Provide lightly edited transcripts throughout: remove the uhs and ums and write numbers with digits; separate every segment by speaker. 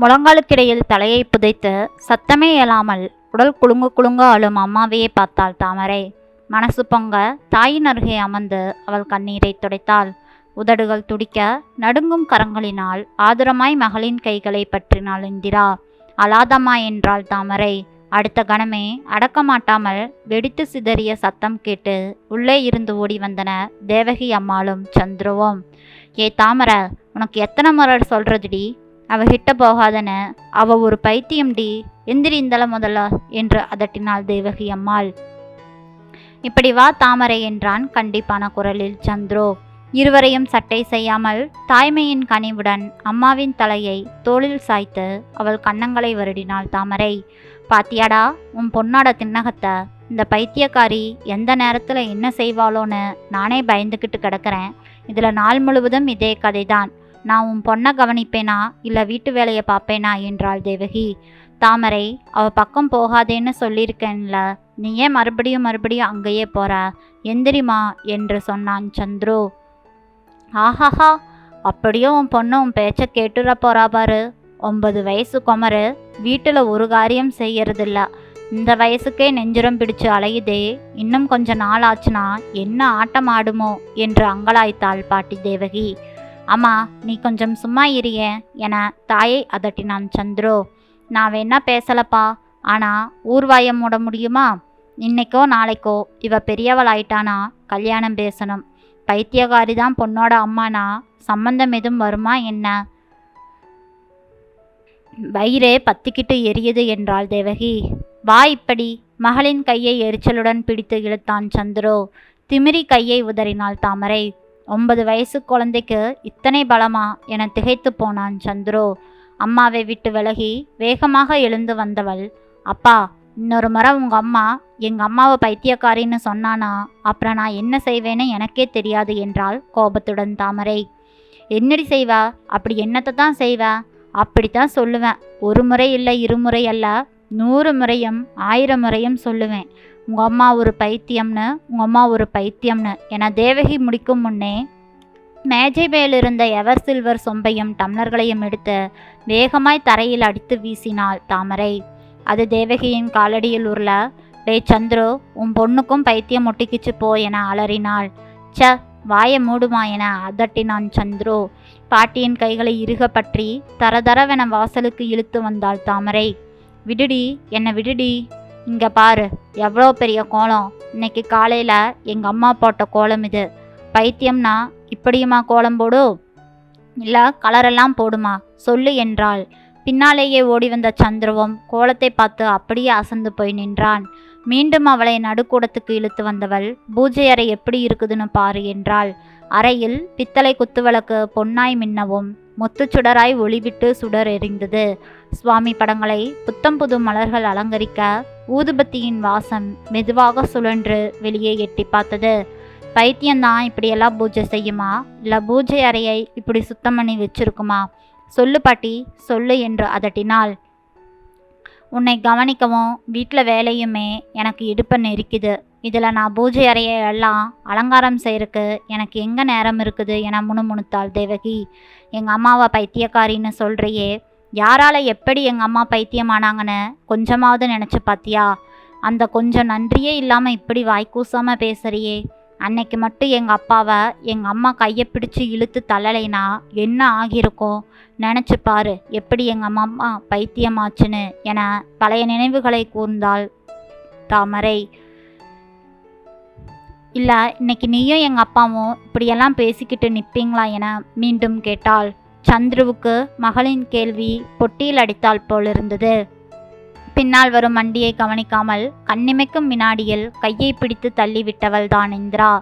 Speaker 1: முழங்காலுக்கிடையில் தலையை புதைத்து சத்தமே இயலாமல் உடல் குலுங்க குலுங்க அழும் அம்மாவையே பார்த்தாள் தாமரை. மனசு பொங்க தாயின் அருகே அமர்ந்து அவள் கண்ணீரை துடைத்தாள். உதடுகள் துடிக்க நடுங்கும் கரங்களினால் ஆதுரமாய் மகளின் கைகளை பற்றினாள் இந்திரா. அழாதம்மா என்றாள் தாமரை. அடுத்த கணமே அடக்க மாட்டாமல் வெடித்து சிதறிய சத்தம் கேட்டு உள்ளே இருந்து ஓடி வந்தன தேவகி அம்மாளும் சந்துருவும். ஏ தாமரை, உனக்கு எத்தனை முறை சொல்றதுடி, அவகிட்ட போகாதன, அவ ஒரு பைத்தியம்டி, எந்திரி இந்தள முதல்ல என்று அதட்டினாள் தேவகி அம்மாள். இப்படி வா தாமரை என்றான் கண்டிப்பான குரலில் சந்துரு. இருவரையும் சட்டை செய்யாமல் தாய்மையின் கனிவுடன் அம்மாவின் தலையை தோளில் சாய்த்து அவள் கன்னங்களை வருடினாள் தாமரை. பாத்தியாடா உன் பொண்ணோட திண்ணகத்தை, இந்த பைத்தியக்காரி எந்த நேரத்தில் என்ன செய்வாளோன்னு நானே பயந்துக்கிட்டு கிடக்கிறேன். இதில் நாள் முழுவதும் இதே கதைதான். நான் உன் பொண்ணை கவனிப்பேனா இல்லை வீட்டு வேலையை பார்ப்பேனா என்றாள் தேவகி. தாமரை, அவ பக்கம் போகாதேன்னு சொல்லியிருக்கேன்ல, நீ ஏன் மறுபடியும் அங்கேயே போற, எந்திரிமா என்று சொன்னான் சந்துரு. ஆஹாஹா, அப்படியே உன் பொண்ணு உன் பேச்சை கேட்டுற போறா பாரு. 9 வயசு குமரு வீட்டில் ஒரு காரியம் செய்யறதில்ல, இந்த வயசுக்கே நெஞ்சுரம் பிடிச்சு அலையுதே, இன்னும் கொஞ்ச நாள் ஆச்சுன்னா என்ன ஆட்டம் ஆடுமோ என்று அங்கலாய்த்தாள் பாட்டி தேவகி. அம்மா, நீ கொஞ்சம் சும்மா இரிய என தாயை அதட்டினான் சந்துரு. நான் வேணா பேசலப்பா, ஆனால் ஊர்வாயம் மூட முடியுமா? இன்னைக்கோ நாளைக்கோ இவ பெரியவள் ஆயிட்டானா கல்யாணம் பேசணும். பைத்தியகாரி தான் பொண்ணோட அம்மானா சம்பந்தம் எதுவும் வருமா என்ன? வயிறே பத்திக்கிட்டு எரியுது என்றாள் தேவகி. வா இப்படி, மகளின் கையை எரிச்சலுடன் பிடித்து இழுத்தான் சந்துரு. திமிரி கையை உதறினாள் தாமரை. 9 வயசு குழந்தைக்கு இத்தனை பலமா என திகைத்து போனான் சந்துரு. அம்மாவை விட்டு விலகி வேகமாக எழுந்து வந்தவள், அப்பா, இன்னொரு முறை உங்கள் அம்மா எங்கள் அம்மாவை பைத்தியக்காரின்னு சொன்னானா அப்புறம் நான் என்ன செய்வேன்னு எனக்கே தெரியாது என்றாள் கோபத்துடன் தாமரை. என்னடி செய்வா? அப்படி என்னத்தை தான் செய்வா? அப்படித்தான் சொல்லுவேன். ஒரு முறை இல்லை, இருமுறை அல்ல, 100 முறையும் 1000 முறையும் சொல்லுவேன், உங்கள் அம்மா ஒரு பைத்தியம்னு என தேவகி முடிக்கும் முன்னே மேஜை மேலிருந்த எவர் சில்வர் சொம்பையும் டம்ளர்களையும் எடுத்து வேகமாய் தரையில் அடித்து வீசினாள் தாமரை. அது தேவகியின் காலடியில் உருள, டே சந்துரு, உன் பொண்ணுக்கும் பைத்தியம் ஒட்டிக்கிச்சு போ என அலறினாள். ச, வாய மூடுமா என அதட்டினான் சந்துரு. பாட்டியின் கைகளை இறுக பற்றி தரதரவென வாசலுக்கு இழுத்து வந்தாள் தாமரை. விடுடி, என்னை விடுடி, இங்கே பாரு எவ்வளோ பெரிய கோலம், இன்னைக்கு காலையில் எங்கள் அம்மா போட்ட கோலம் இது. பைத்தியம்னா இப்படியுமா கோலம் போடு? இல்லை கலரெல்லாம் போடுமா சொல்லு என்றாள். பின்னாலேயே ஓடி வந்த சந்துருவும் கோலத்தை பார்த்து அப்படியே அசந்து போய் நின்றான். மீண்டும் அவளை நடுக்கூடத்துக்கு இழுத்து வந்தவள், பூஜை அறை எப்படி இருக்குதுன்னு பாரு என்றாள். அறையில் பித்தளை குத்துவிளக்கு பொன்னாய் மின்னவும் முத்துச்சுடராய் ஒளிவிட்டு சுடர் எரிந்தது. சுவாமி படங்களை புத்தம் புது மலர்கள் அலங்கரிக்க ஊதுபத்தியின் வாசம் மெதுவாக சுழன்று வெளியே எட்டி பார்த்தது. பைத்தியம்தான் இப்படியெல்லாம் பூஜை செய்யுமா, இல்லை பூஜை அறையை இப்படி சுத்தம் பண்ணி வச்சிருக்குமா? சொல்லு பாட்டி, சொல்லு என்று அதட்டினாள். உன்னை கவனிக்கவும் வீட்டில் வேலையுமே எனக்கு இடுப்பை நெரிக்குது. இதில் நான் பூஜை அறையை எல்லாம் அலங்காரம் செய்யறதுக்கு எனக்கு எங்கே நேரம் இருக்குது என முணுமுணுத்தாள் தேவகி. எங்கள் அம்மாவை பைத்தியக்காரின்னு சொல்கிறியே, யாரால் எப்படி எங்கள் அம்மா பைத்தியமானாங்கன்னு கொஞ்சமாவது நினச்சி பார்த்தியா? அந்த கொஞ்சம் நன்றியே இல்லாமல் இப்படி வாய்க்கூசாமல் பேசுறியே. அன்னைக்கு மட்டும் எங்கள் அப்பாவை எங்கள் அம்மா கையை பிடிச்சி இழுத்து தள்ளலைனா என்ன ஆகியிருக்கும் நினச்சி பாரு, எப்படி எங்கள் அம்மா பைத்தியமாச்சுன்னு என பழைய நினைவுகளை கூர்ந்தாள் தாமரை. இல்லை, இன்னைக்கு நீயும் எங்கள் அப்பாவும் இப்படியெல்லாம் பேசிக்கிட்டு நிற்பீங்களா என மீண்டும் கேட்டாள். சந்துருவுக்கு மகளின் கேள்வி பொட்டியில் அடித்தால் போலிருந்தது. பின்னால் வரும் வண்டியை கவனிக்காமல் கண்ணிமைக்கும் வினாடியில் கையை பிடித்து தள்ளிவிட்டவள் தான் இந்திரா.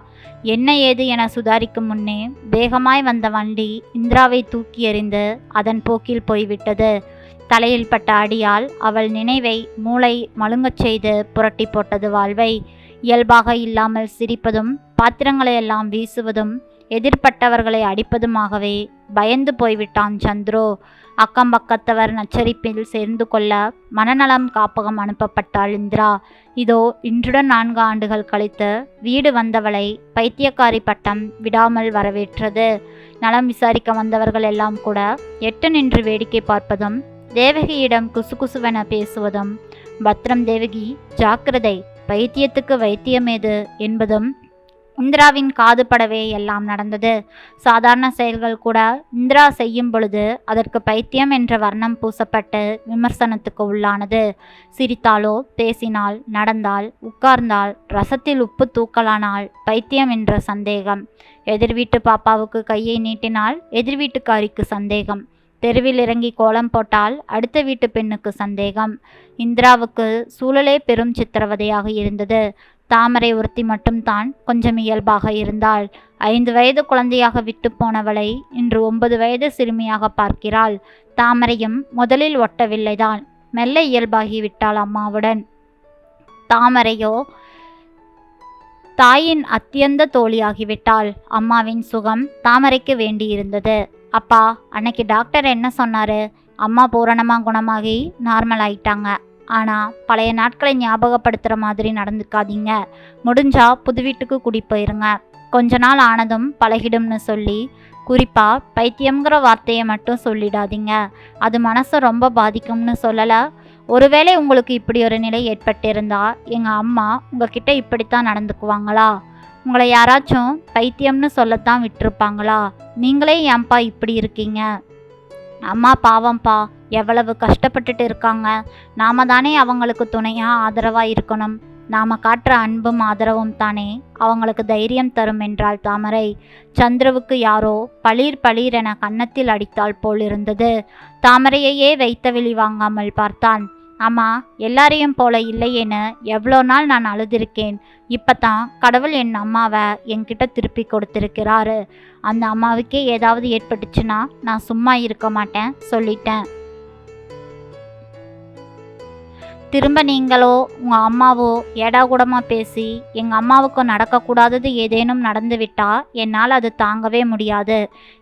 Speaker 1: என்ன ஏது என சுதாரிக்கும் முன்னே வேகமாய் வந்த வண்டி இந்திராவை தூக்கி எறிந்து அதன் போக்கில் போய்விட்டது. தலையில் பட்ட அடியால் அவள் நினைவை மூளை மழுங்கச் செய்து புரட்டி போட்டது வாழ்வை. இயல்பாக இல்லாமல் சிரிப்பதும் பாத்திரங்களையெல்லாம் வீசுவதும் எதிர்பட்டவர்களை அடிப்பதுமாகவே பயந்து போய்விட்டான் சந்துரு. அக்கம் பக்கத்தவர் நச்சரிப்பில் சேர்ந்து கொள்ள மனநலம் காப்பகம் அனுப்பப்பட்டாள் இந்திரா. இதோ இன்றுடன் 4 ஆண்டுகள் கழித்து வீடு வந்தவளை பைத்தியக்காரி பட்டம் விடாமல் வரவேற்றது. நலம் விசாரிக்க வந்தவர்கள் எல்லாம் கூட எட்டு நின்று வேடிக்கை பார்ப்பதும் தேவகியிடம் குசுகுசுவென பேசுவதும், பத்ரம் தேவகி ஜாக்கிரதை, பைத்தியத்துக்கு வைத்தியம் ஏது என்பதும் இந்திராவின் காது படவே எல்லாம் நடந்தது. சாதாரண செயல்கள் கூட இந்திரா செய்யும் பொழுது அதற்கு பைத்தியம் என்ற வர்ணம் பூசப்பட்டு விமர்சனத்துக்கு உள்ளானது. சிரித்தாலோ, பேசினால், நடந்தால், உட்கார்ந்தால், ரசத்தில் உப்பு தூக்கலானால் பைத்தியம் என்ற சந்தேகம். எதிர்வீட்டு பாப்பாவுக்கு கையை நீட்டினால் எதிர்வீட்டுக்காரிக்கு சந்தேகம். தெருவில் இறங்கி கோலம் போட்டால் அடுத்த வீட்டு பெண்ணுக்கு சந்தேகம். இந்திராவுக்கு சூழலே பெரும் சித்திரவதையாக இருந்தது. தாமரை ஒருத்தி மட்டும்தான் கொஞ்சம் இயல்பாக இருந்தாள். 5 வயது குழந்தையாக விட்டு போனவளை இன்று 9 வயது சிறுமியாக பார்க்கிறாள். தாமரையும் முதலில் ஒட்டவில்லைதான், மெல்ல இயல்பாகி விட்டாள் அம்மாவுடன். தாமரையோ தாயின் அத்தியந்த தோழியாகிவிட்டாள். அம்மாவின் சுகம் தாமரைக்கு வேண்டியிருந்தது. அப்பா, அன்னைக்கு டாக்டர் என்ன சொன்னாரு? அம்மா பூரணமாக குணமாகி நார்மல் ஆயிட்டாங்க. ஆனால் பழைய நாட்களை ஞாபகப்படுத்துகிற மாதிரி நடந்துக்காதீங்க. முடிஞ்சா புது வீட்டுக்கு குடி போயிருங்க. கொஞ்ச நாள் ஆனதும் பழகிடும்னு சொல்லி குறிப்பாக பைத்தியம்ங்கிற வார்த்தையை மட்டும் சொல்லிடாதீங்க. அது மனசை ரொம்ப பாதிக்கும்னு சொல்லலை. ஒருவேளை உங்களுக்கு இப்படி ஒரு நிலை ஏற்பட்டிருந்தா எங்கள் அம்மா உங்ககிட்ட இப்படித்தான் நடந்துக்குவாங்களா? உங்களை யாராச்சும் பைத்தியம்னு சொல்லத்தான் விட்டுருப்பாங்களா? நீங்களே ஏன்பா இப்படி இருக்கீங்க? அம்மா பாவம்ப்பா, எவ்வளவு கஷ்டப்பட்டுட்டு இருக்காங்க. நாம தானே அவங்களுக்கு துணையாக ஆதரவாக இருக்கணும். நாம் காட்டுற அன்பும் ஆதரவும் தானே அவங்களுக்கு தைரியம் தரும் என்றாள் தாமரை. சந்துருவுக்கு யாரோ பளீர் பளீர் என கன்னத்தில் அடித்தாள் போல் இருந்தது. தாமரையையே வைத்த வெளி வாங்காமல் பார்த்தான். அம்மா, எல்லாரையும் போல இல்லையேன்னு எவ்வளோ நாள் நான் அழுதுருக்கேன். இப்போ தான் கடவுள் என் அம்மாவை என்கிட்ட திருப்பி கொடுத்துருக்கிறாரு. அந்த அம்மாவுக்கே ஏதாவது ஏற்பட்டுச்சுன்னா நான் சும்மா இருக்க மாட்டேன், சொல்லிட்டேன். திரும்ப நீங்களோ உங்கள் அம்மாவோ ஏடாகூடமாக பேசி எங்கள் அம்மாவுக்கு நடக்கக்கூடாதது ஏதேனும் நடந்துவிட்டா என்னால் அது தாங்கவே முடியாது.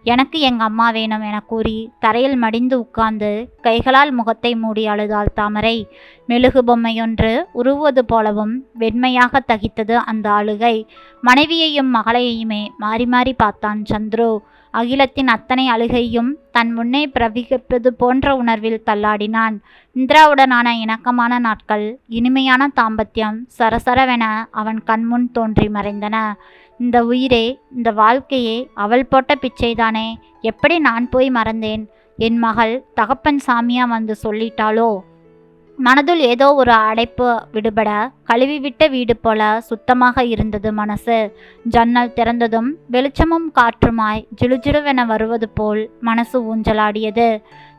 Speaker 1: எனக்கு எங்கள் அம்மா வேணும் என கூறி தரையில் மடிந்து உட்கார்ந்து கைகளால் முகத்தை மூடி அழுதாள் தாமரை. மெழுகு பொம்மையொன்று உருவது போலவும் வெண்மையாக தகித்தது அந்த அழுகை. மனைவியையும் மகளையுமே மாறி மாறி பார்த்தான் சந்துரு. அகிலத்தின் அத்தனை அழுகையும் தன் முன்னே பிரவிப்பது போன்ற உணர்வில் தள்ளாடினான். இந்திராவுடனான இணக்கமான நாட்கள், இனிமையான தாம்பத்தியம் சரசரவென அவன் கண்முன் தோன்றி மறைந்தன. இந்த உயிரே, இந்த வாழ்க்கையே அவள் போட்ட பிச்சைதானே, எப்படி நான் போய் மறந்தேன்? என் மகள் தகப்பன் சாமியா வந்து சொல்லிட்டாளோ? மனதுள் ஏதோ ஒரு அடைப்பு விடுபட கழுவிவிட்ட வீடு போல சுத்தமாக இருந்தது மனசு. ஜன்னல் திறந்ததும் வெளிச்சமும் காற்றுமாய் ஜிலுஜிலுவென வருவது போல் மனசு ஊஞ்சலாடியது.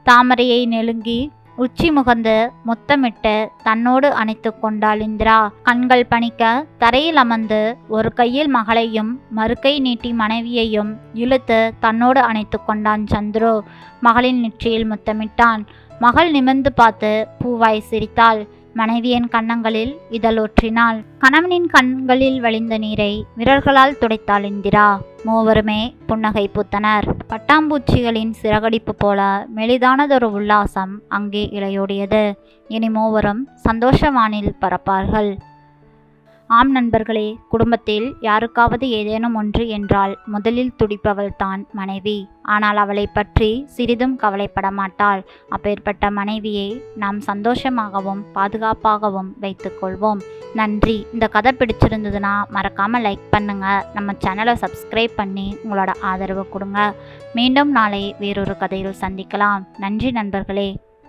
Speaker 1: தாமரையை நெருங்கி உச்சி முகந்து முத்தமிட்டு தன்னோடு அணைத்து கொண்டாள் இந்திரா. கண்கள் பணிக்க தரையில் அமர்ந்து ஒரு கையில் மகளையும் மறுகை நீட்டி மனைவியையும் இழுத்து தன்னோடு அணைத்து கொண்டான் சந்துரு. மகளின் நெற்றியில் முத்தமிட்டான். மகள் நிமிர்ந்து பார்த்து பூவாய் சிரித்தாள். மனைவியின் கன்னங்களில் இதழொற்றினாள். கணவனின் கண்களில் வழிந்த நீரை விரல்களால் துடைத்தாள் இந்திரா. மூவருமே புன்னகை பூத்தனர். பட்டாம்பூச்சிகளின் சிறகடிப்பு போல மெலிதானதொரு உல்லாசம் அங்கே இளையோடியது. இனி மூவரும் சந்தோஷவானில் பறப்பார்கள். ஆம் நண்பர்களே, குடும்பத்தில் யாருக்காவது ஏதேனும் ஒன்று என்றால் முதலில் துடிப்பவள் தான் மனைவி. ஆனால் அவளை பற்றி சிறிதும் கவலைப்பட மாட்டாள். அப்பேற்பட்ட மனைவியை நாம் சந்தோஷமாகவும் பாதுகாப்பாகவும் வைத்துக்கொள்வோம். நன்றி. இந்த கதை பிடிச்சிருந்ததுன்னா மறக்காமல் லைக் பண்ணுங்கள். நம்ம சேனலை சப்ஸ்கிரைப் பண்ணி உங்களோட ஆதரவு கொடுங்க. மீண்டும் நாளை வேறொரு கதையில் சந்திக்கலாம். நன்றி நண்பர்களே.